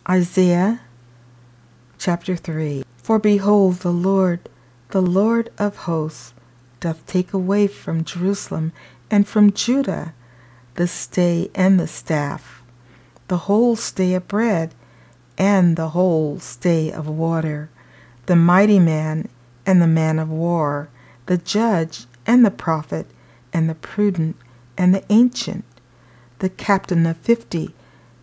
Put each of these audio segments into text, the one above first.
Isaiah chapter 3. For behold, the Lord of hosts, doth take away from Jerusalem and from Judah the stay and the staff, the whole stay of bread, and the whole stay of water, the mighty man and the man of war, the judge and the prophet, and the prudent and the ancient, the captain of 50,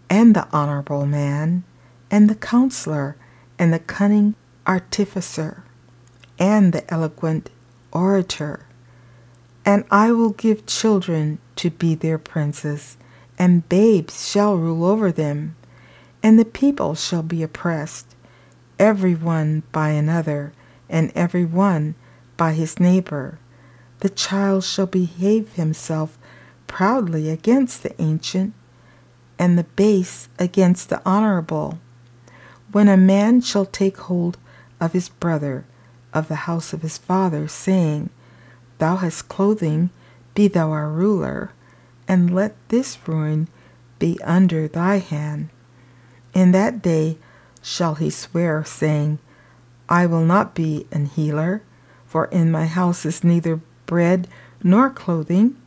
and the honorable man, and the counselor, and the cunning artificer, and the eloquent orator. And I will give children to be their princes, and babes shall rule over them. And the people shall be oppressed, every one by another, and every one by his neighbor. The child shall behave himself proudly against the ancient, and the base against the honorable. When a man shall take hold of his brother of the house of his father, saying, Thou hast clothing, be thou our ruler, and let this ruin be under thy hand. In that day shall he swear, saying, I will not be an healer, for in my house is neither bread nor clothing.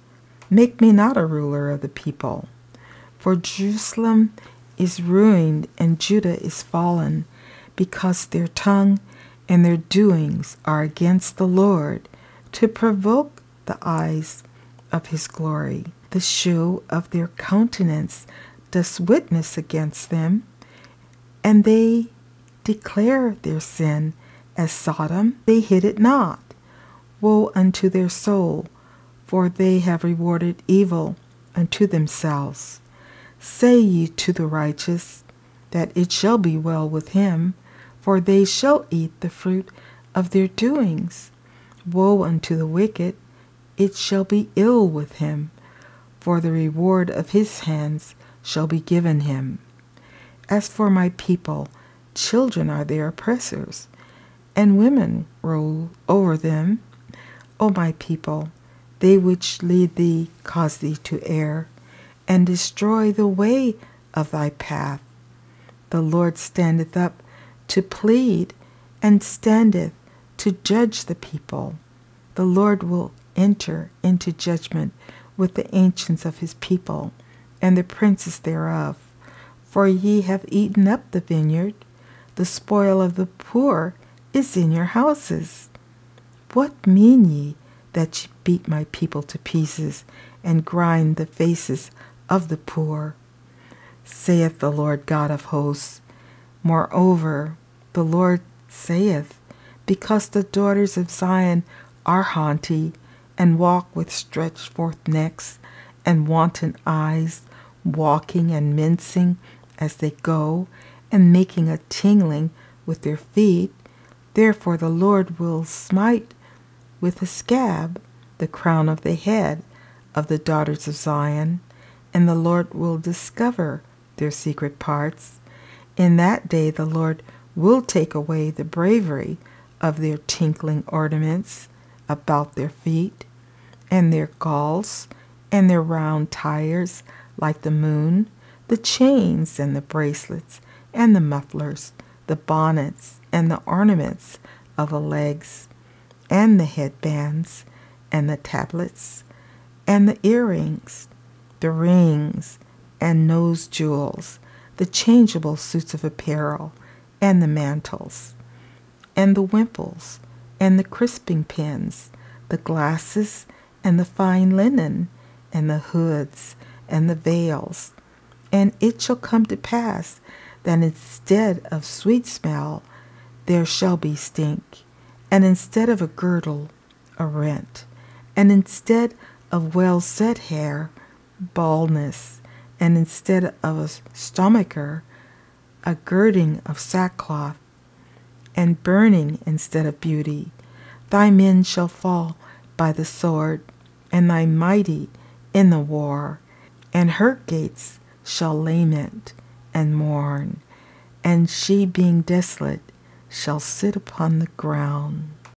Make me not a ruler of the people. For Jerusalem is ruined, and Judah is fallen, because their tongue and their doings are against the Lord, to provoke the eyes of his glory. The shew of their countenance does witness against them, and they declare their sin as Sodom. They hid it not. Woe unto their soul, for they have rewarded evil unto themselves. Say ye to the righteous, that it shall be well with him, for they shall eat the fruit of their doings. Woe unto the wicked, it shall be ill with him, for the reward of his hands shall be given him. As for my people, children are their oppressors, and women rule over them. O my people, they which lead thee cause thee to err, and destroy the way of thy path. The Lord standeth up to plead, and standeth to judge the people. The Lord will enter into judgment with the ancients of his people, and the princes thereof. For ye have eaten up the vineyard, the spoil of the poor is in your houses. What mean ye that ye beat my people to pieces, and grind the faces of the poor? Saith the Lord God of hosts. Moreover, the Lord saith, because the daughters of Zion are haughty, and walk with stretched forth necks, and wanton eyes, walking and mincing as they go, and making a tingling with their feet, therefore the Lord will smite with a scab the crown of the head of the daughters of Zion, and the Lord will discover their secret parts. In that day the Lord will take away the bravery of their tinkling ornaments about their feet, and their cauls, and their round tires like the moon, the chains and the bracelets, and the mufflers, the bonnets, and the ornaments of the legs, and the headbands, and the tablets, and the earrings, the rings, and nose jewels, the changeable suits of apparel, and the mantles, and the wimples, and the crisping pins, the glasses, and the fine linen, and the hoods, and the veils. And it shall come to pass that instead of sweet smell there shall be stink, and instead of a girdle, a rent, and instead of well-set hair, baldness, and instead of a stomacher, a girding of sackcloth, and burning instead of beauty. Thy men shall fall by the sword, and thy mighty in the war, and her gates shall lament and mourn, and she being desolate shall sit upon the ground.